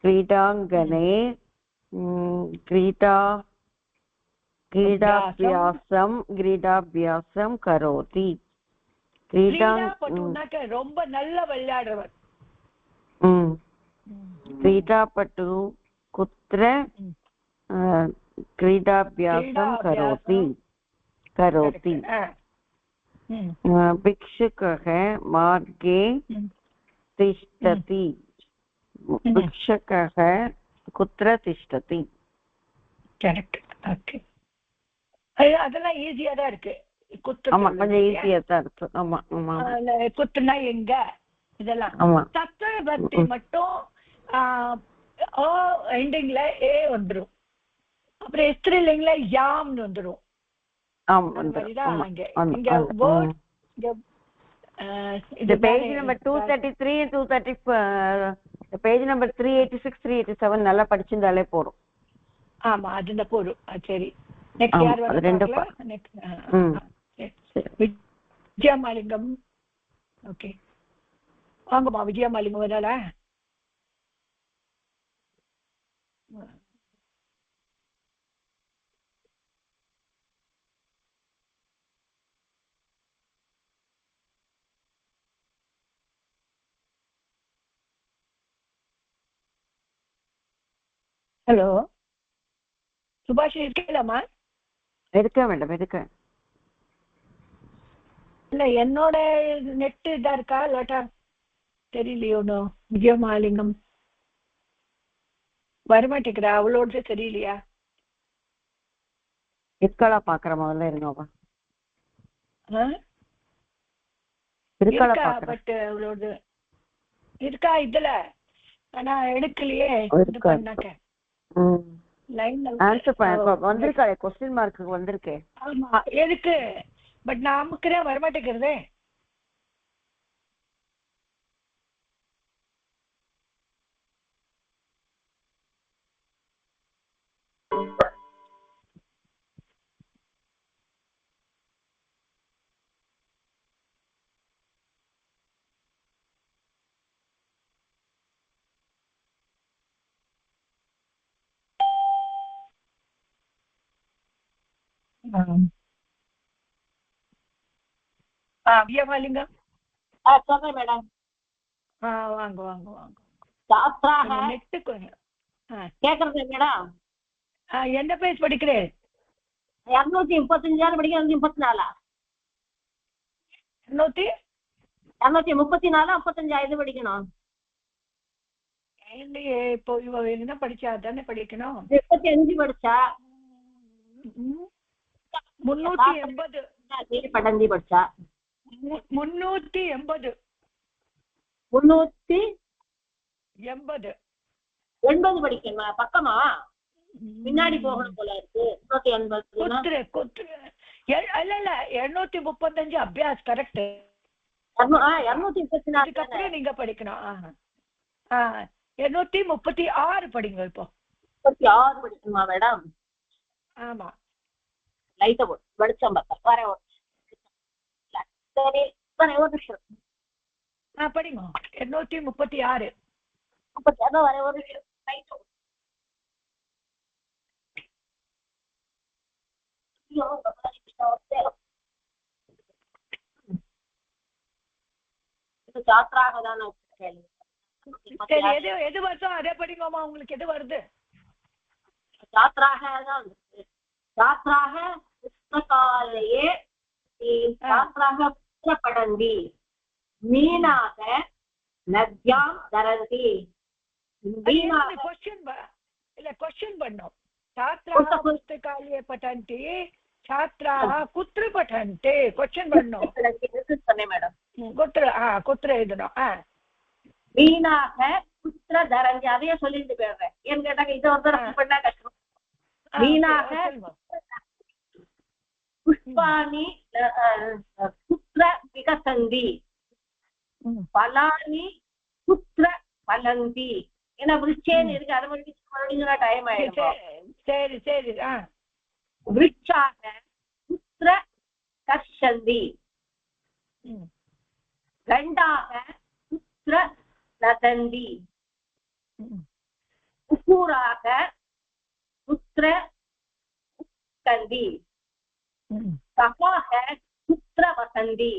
क्रीडाङ्गणे क्रीडाभ्यासं करोति. ரொம்ப நல்ல விளையாடுறவர். क्रीडापटुः कुत्र क्रीडाभ्यासं करोति? भिक्षुकः मार्गे तिष्ठति, भिक्षुकः कुत्र तिष्ठति? கரெக்ட். ஓகே, அதெல்லாம் ஈஸியா தான் இருக்கு. ஆமா, கொஞ்சம் ஈஸியா தான் இருக்கு. ஆமா ஆமா. குத்துனா எங்க, இதெல்லாம். தத்துவ பக்தி மட்டும் எண்டிங்ல ஏ வந்துடும், அப்புறம் ஸ்திரீலிங்ல யாம்னு வந்துடும். பேஜ் நம்பர் 233 பேஜ் நம்பர் 386 387 நல்லா படிச்சிருந்தாலே போதும். ஆமா, அது போதும். சரி, நெக்ஸ்ட் யார் அது வர ரெண்டு பார்க்கலாம் நெக்ஸ்ட் விஜயமாலிங்கம். ஓகே வாங்கம்மா விஜயமாலிங்கம் வராளா? ஹலோ சுபாஷ் இருக்கலாமா? இருக்கேன் மேடம் இருக்கேன். இல்ல என்னோட நெட் இதா இருக்கா இல்லாட்டா தெரியலையோ ஒன்றும். விஜயமாலிங்கம் வரமாட்டேங்கிறா, அவளோட தெரியலையா? இருக்காளா பாக்குற முதல்ல இருங்கப்பா. இருக்கா பட் அவளோட இருக்கா இதுல, ஆனா எடுக்கலையே. இது பண்ணாக்க வந்திருக்காளே கொஸ்டின் மார்க் வந்திருக்கே. ஆமா எதுக்கு பட் நமக்குதான் வரமாட்டேங்கிறதே. விஜயமாலிங்கம் சொல்றேன் மேடம். வாங்க வாங்க வாங்க. சாஸ்திராக நெட்டு கொஞ்சம் கேக்குறது மேடம். என்ன பேஜ் படிக்கிறேன்? 235 படிக்க 234 234 55 இது படிக்கணும். இப்போ இவ என்ன படிச்சா தானே படிக்கணும். 35 படிச்சா 380 படந்தி படிச்சா 380 80 படிக்கணுமா? பக்கமா பின்னாடி போகணும் போல இருக்கு. 280 இல்ல 235 அபியாஸ் கரெக்ட். 234 நீங்க படிக்கணும். 236 படிங்க. இப்போ 36 படிக்கணுமா மேடம்? ஆமா லைட்டா வெளிச்சம் வர சரி வர ஒரு நிமிஷம் படிங்க. 236 வர ஒரு நிமிஷம் லைட்டா சாஸ்திராக தான் எது வருஷம் அதே படிங்கம்மா. உங்களுக்கு எது வருது? சாஸ்திராக தான் சாஸ்திராக புஸ்தகாலயே சாஸ்திராக படந்தி மீனாக நத்யாம் தரந்தி. क्वश्चन பண்ணோம். छात्राः पुस्तकालये पठन्ति, छात्राः कुत्र पठन्ति? क्वश्चन பண்ணோம். மேடம் कुत्र எழுதணும். மீனாக குத்திர தரந்தி அதையே சொல்லிட்டு போயிடுறேன். ஏன்னு கேட்டாங்க இதை வந்து பண்ணா கஷ்டம். மீனாக புஷ்பாணி குத்திர விகசந்தி பலானி குத்திர பலந்தி. ஏன்னா விருட்சேன்னு இருக்கு, அதை மறுபடியும் டைம் ஆயிடும். சரி சரி. விருட்சாக குத்திர கர்ஷந்தி கண்டாக குத்திர நதந்தி குக்கூராக குத்திர உத்கந்தி கபாக குத்திர வசந்தி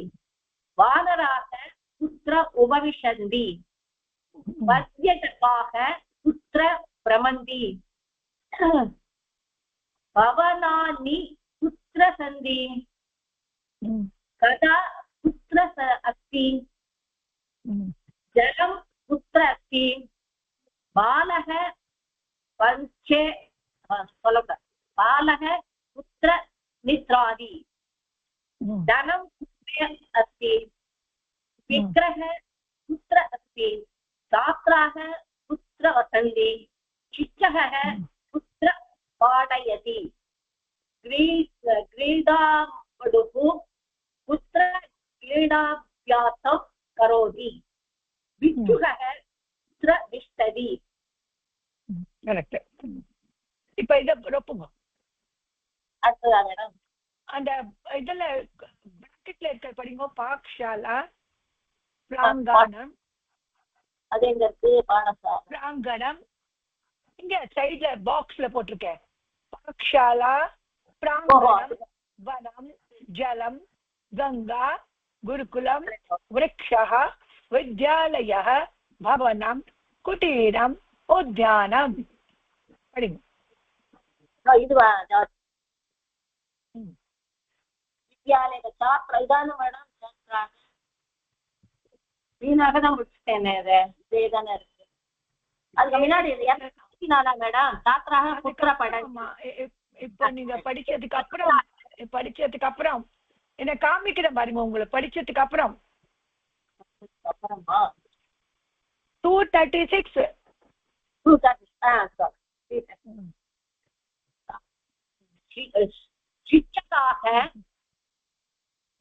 வானராக குத்திர உபவிஷந்தி வத்யஜகாக குத்திர பிரமந்தி பவனானி குத்திர சந்தி கதா कुत्र अस्ति जलं कुत्र अस्ति बालः पञ्चे बालः कुत्र निद्राति धनं कुत्र अस्ति विग्रहः कुत्र अस्ति छात्राः कुत्र वसन्ति शिक्षकः कुत्र पाठयति क्रीडापटुः कुत्र क्रीडाभ्यासं करोति विद्युः कुत्र तिष्ठति. கரெக்ட். இப்ப இத ரொப்புங்க. அடுத்ததா மேடம் அந்த இதுல பிராக்கெட்ல இருக்க படிங்க பாக்ஷாலா பிராங்கணம் அது எங்க இருக்கு பாடசாலை பிராங்கணம் இங்க சைடுல பாக்ஸ்ல போட்டிருக்கேன் பாக்ஷாலா பிராங்கணம் வனம் ஜலம் கங்கா குருகுலம் விருக்ஷः வித்யாலயः பவனம் குட்டீரம் உத்யானம் படிங்க இதுவா வித்யாலய சாத்திர இதான மேடம் சாத்திராங்க வீணாக தான் முடிச்சுட்டேன் இதே தானே இருக்கு அதுக்கு முன்னாடி மேடம் சாத்திராக புத்திர படம் இப்போ நீங்க படிச்சதுக்கு அப்புறம் என்ன காமிக்கிறேன் பாருங்க உங்களை படிச்சதுக்கு அப்புறம் 236 शिक्षकाः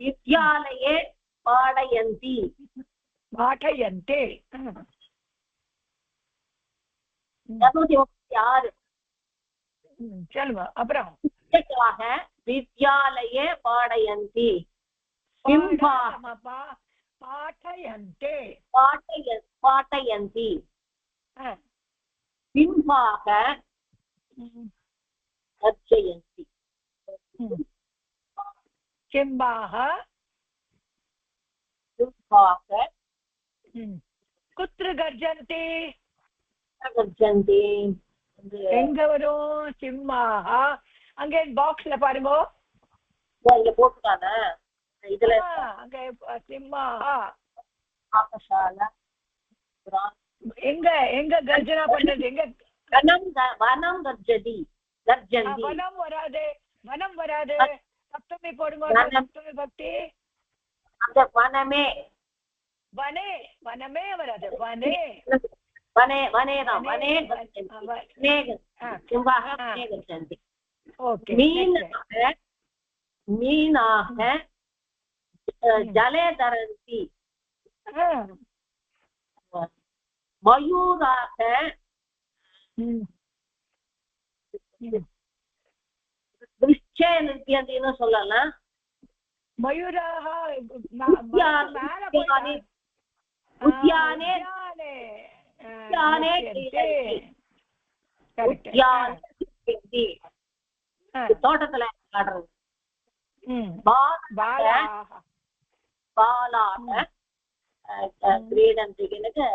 विद्यालये पाठयन्ति पाठयन्ते 236 சொல்லுங்க அப்புறம் शिक्षकाः विद्यालये पाठयन्ति पाठयन्ते पाठयन्ति बिम्बाः गर्जयन्ति बिम्बाः कुत्र गर्जन्ति எங்க வரும் சிம்மாஹ அங்க பாக்ஸ்ல பாருங்க இங்க போட்டுட்டானே இதுல அங்க சிம்மாஹ பாகசாலா எங்க எங்க கர்ஜனா பண்றது எங்க வனம் கர்ஜதி கர்ஜந்தி வனம் வராது சப்தமி போடுங்க சப்தமி பக்தி அந்த வனமே வராது வனே वने वने वने गच्छन्ति मीनाः जले तरन्ति मयूराः वृक्षे नृत्यन्ति சொல்லலாம் मयूराः उद्याने தோட்டத்துல ஆடுறது பாலாக கிரீடந்திக்கு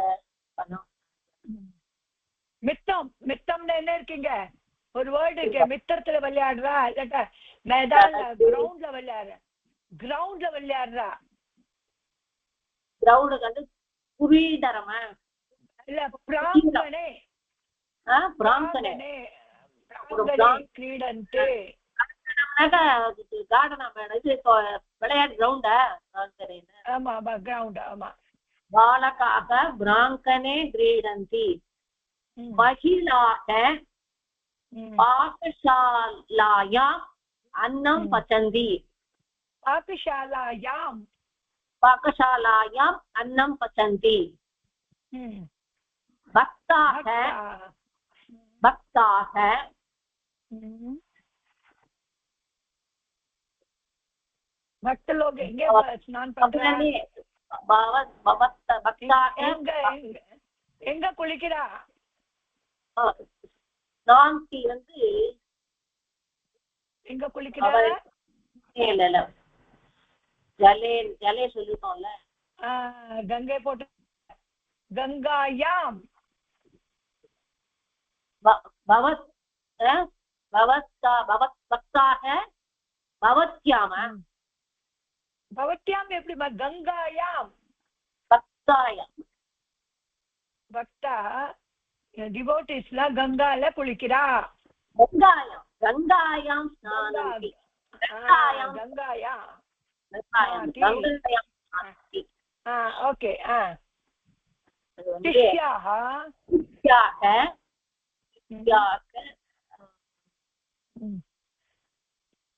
பண்ணோம் மித்தம்னு என்ன இருக்கீங்க ஒரு வேர்டு இருக்கு மித்தத்துல விளையாடுறா இல்லாட்டா மேதான கிரவுண்ட்ல விளையாடுறா கிரவுண்ட் வந்து புரிதரமா இல்ல பிராங்கணே கிரீடந்தே கார்டனா மேடம் இது விளையாட்டு கிரவுண்டா ஆமா கிரவுண்ட் ஆமா बालकाः ब्राङ्कने क्रीडन्ति महिलाः पाकशालायाम् अन्नं पचन्ति पाकशालायाम् अन्नं पचन्ति भक्ताः भक्त लोग स्नान பண்றாங்க எங்க குளிக்கிறா நாந்தி வந்து எங்க குளிக்கிறா இல்ல ஜலே ஜலே சொல்லிட்டோம்ல கங்கை போட்டு கங்காயாம் பவத் பக்தாக பவத்யாம பவத்யாம் எப்படி கங்காயாம் பக்தா டிவோட்டிஸ்ல கங்கால குளிக்கிறா கங்காயாம் ஓகே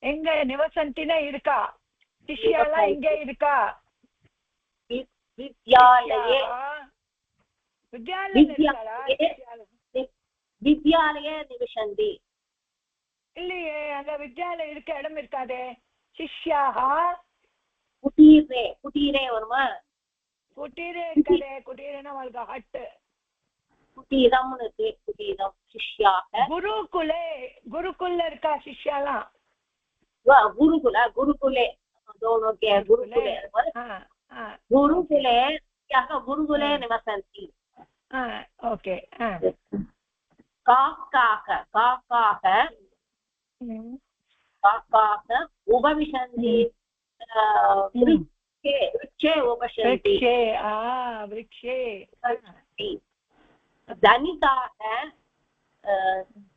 எங்க நிவசந்தினா இருக்கா शिष्याला इंगे इरुका विद्यालये विद्यालये विद्यालये निवसन्ति இல்லையே அந்த வித்யாலயம் இருக்க இடம் இருக்காதே. சிஷ்யாஹா குட்டீரே வருமா? குட்டீரே இருக்காதே. குட்டீரனா அவளுக்கு ஹட்டு. குட்டீரம்னு இருக்கு. குட்டீரம் சிஷ்யாக. குருகுல இருக்கா சிஷ்யாலாம்? குருகுலே குருகுலே நிவசந்தி. ஓகே. காக்காக உபவிஷந்தி. वृक्षे उपशन्ति. वृक्षे धनिकाः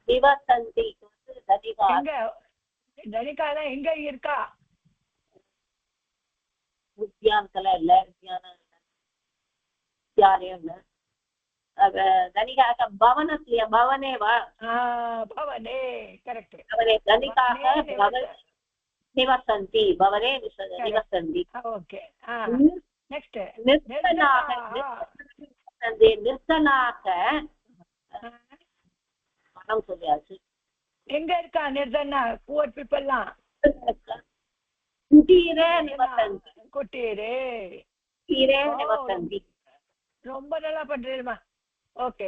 निवसन्ति. धनिकाः எங்க இருக்கா? உத்தியானத்துல இல்ல, வித்யாலயம் धनिकाः भवनस्य भवने वा? भवने करेक्ट. भवने धनिकाः निवसन्ति. भवने निवसन्ति. ओके. नेक्स्ट निर्धनाः பணம் சொல்லியாச்சு. எங்க இருக்கா நிர்தனா? புவர் பீப்பிள்லாம் குட்டீரே நிவசந்தி. குட்டீரே நிவசந்தி. ரொம்ப நல்லா பண்றீமா. ஓகே.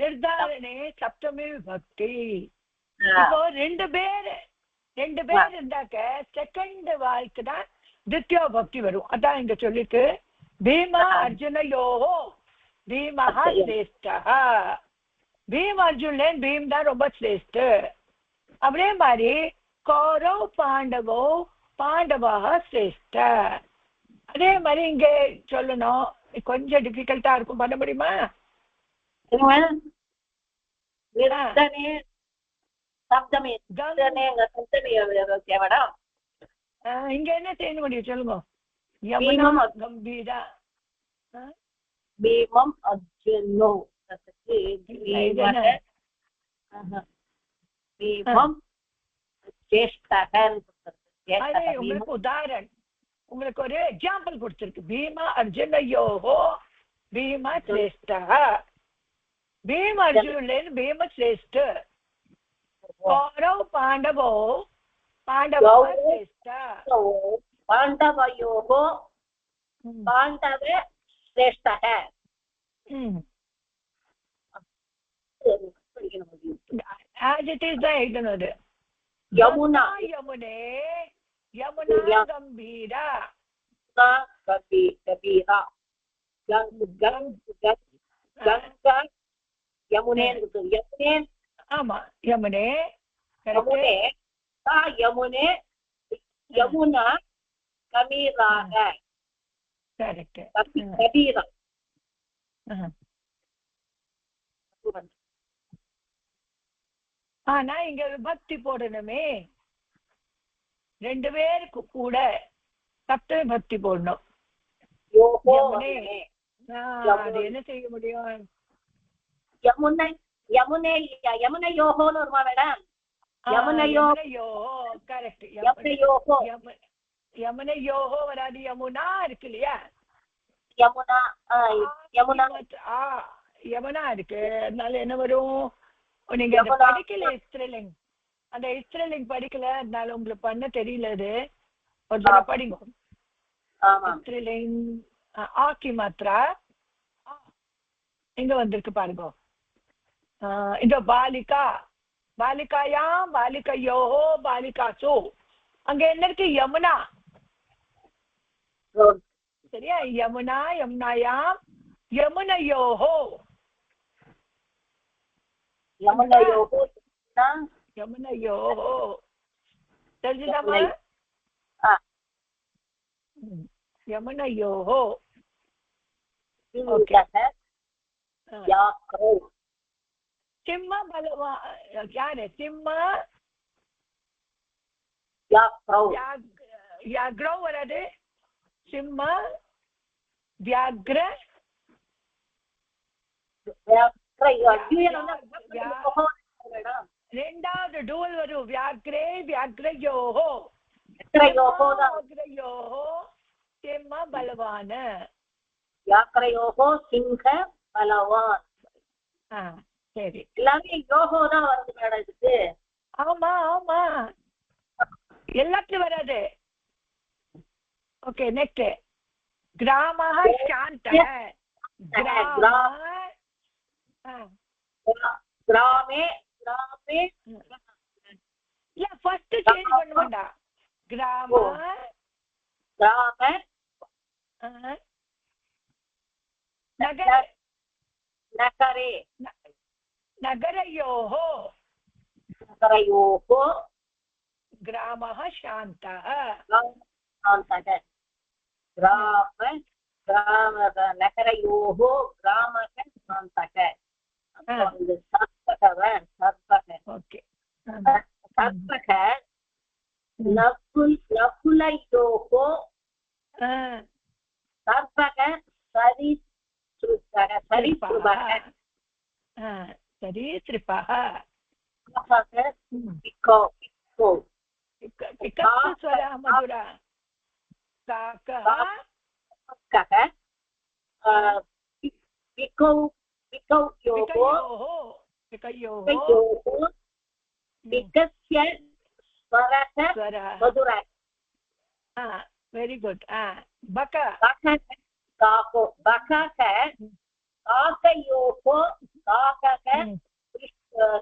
நிர்தாரணே சப்தமி விபக்தி. இப்போ ரெண்டு பேர் இருந்தாக்க செகண்ட் வாய்க்கு தான் தித்யா பக்தி வரும். அதான் இங்க சொல்லிட்டு பீமா அர்ஜுனயோஹோ பீமஹ ஸ்ரேஷ்டஹ. பீம் அர்ஜுனன் பீம் தான் ரொம்ப ஸ்ரேஷ்ட. அதே மாதிரி கௌரவ் பாண்டவா ஸ்ரேஷ்ட. அதே மாதிரி இங்க சொல்லணும். கொஞ்சம் டிஃபிகல்ட்டா இருக்கும், பண்ண முடியுமா? இங்க என்ன செய்ய முடியும் சொல்லுங்க. கம்பீரா பீமம் அர்ஜுனோ பீமம் உங்களுக்கு உதாரணம், உங்களுக்கு ஒரு எக்ஸாம்பிள் கொடுத்திருக்கு. பீமா அர்ஜுனயோஹோ பீமா ஸ்ரேஷ்ட. பீம் அர்ஜுனன் பீம ஸ்ரேஷ்ட. கௌரவ் பாண்டவோ श्रेष्ठ. पाण्डवयोः पाण्डव श्रेष्ठः. as it is the idnode Yamuna गंभीरा गंगा यमुने ஆமா யமுனே यमुने यमुना कबीराः. करेक्ट. कबीरा. ஆனா இங்க விபக்தி போடணுமே. ரெண்டு பேருக்கு கூட சப்த விபக்தி போடணும். அது என்ன செய்ய முடியும்? யமுனையோஹோன்னு வருமா மேடம்? கரெக்ட். யமுனையோஹோ வராது, யமுனா இருக்கு இல்லையா? யமுனா இருக்கு. அதனால என்ன வரும்? நீங்க படிக்கல ஸ்திரீலிங், அந்த ஸ்திரீலிங் படிக்கல, அதனால உங்களுக்கு பண்ண தெரியல. அது ஒரு தடவை படிங்க. ஸ்திரீலிங் ஆக்கி மாத்ரா இங்க வந்திருக்கு பாருங்க. இந்த பாலிகாயாம் பாலிகையோஹோ பாலிகாசு. அங்க என்ன இருக்கு? யமுனா. சரியா? யமுனாயாம் யமுனையோஹோ தெரிஞ்சுதாமா? யமுனையோஹோ. சிம்ம பலவா யாரு? சிம்ம வியாக்ரோ வராது. சிம்ம வியாக்ர ரெண்டாவது டூல் வரும். வியாக்ரே வியாக்ரயோஹோ சிம்ம பலவான. வியாக்ரயோஹோ சிங்க பலவான். சரி எல்லாமே யோகோ தான் வருது மேடம் இதுக்கு. ஆமா ஆமா எல்லாத்துலயும் வராது. ஓகே நெக்ஸ்ட் கிராமः शान्तः கிராமே கிராமே இல்ல ஃபர்ஸ்ட் சேஞ்ச் பண்ண வேண்டாம். கிராம கிராம நகர நகரே நகரயோः நகரயோः ग्रामः शान्तः शान्तः ग्राम ग्राम नगरयोः ग्रामः शान्तः सर्पः ओके सर्पः नकुलयोः सर्पः सरीसृपः सरीसृपः स्वरः मधुरा काकः वेरी गुड बक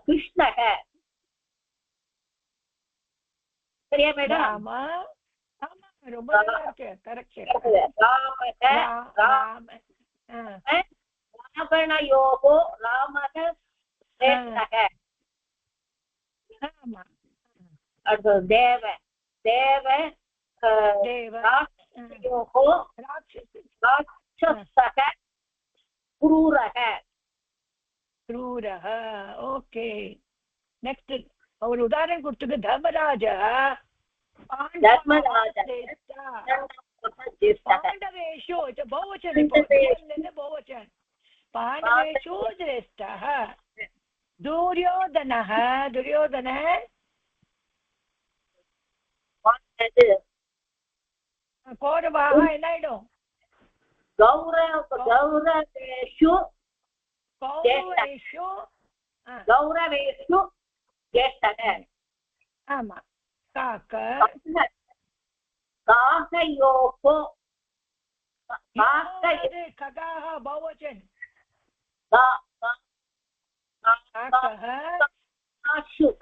कृष्णः சரியா மேடம்? ஆமா ஆமா ரொம்ப நல்லா இருக்கு. கரெக்ட். ராவணயோகோ ராமக சேஷ்டக. ஆமா அடுத்து தேவ தேவ தேவ ராட்சயோகோ ராட்சசக क्रूरः क्रूरः. ओके नेक्स्ट और उदाहरण கொடுத்துட்டு தர்மராஜா पाण्डवेषु बहुवचन बहुवचन पाण्डवेषु ज्येष्ठः दुर्योधनः दुर्योधनः कौरवाः एनायिडुम गौरवेषु ज्येष्ठः आमा काक काकयोः खगाः बहुवचन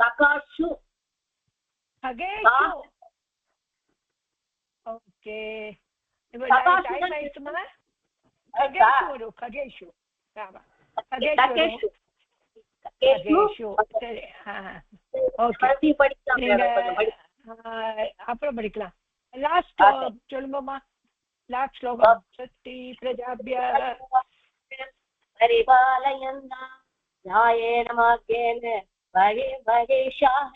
ककाशु खगेषु. ओके खगेषु खगेषु खगेषु சரி. ஓகே அப்புறம் படிக்கலாம். லாஸ்ட் சொல்லுங்கம்மா. லாஸ்ட் ஸ்லோகம். சக்தி பிரஜாபியः परिपालयन्ना न्यायेन मार्गेण परिभवेशाः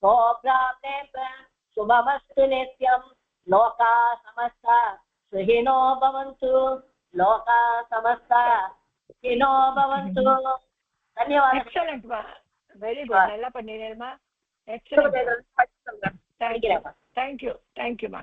गोब्राह्मणेभ्यः शुभमस्तु नित्यं लोकाः समस्ताः सुखिनो भवन्तु लोकाः समस्ताः सुखिनो भवन्तु. धन्यवाद. எக்ஸலென்ட் மா. Very good. நல்லா பண்ணினேம்மா. எக்ஸலென்ட். தேங்க் யூ மா.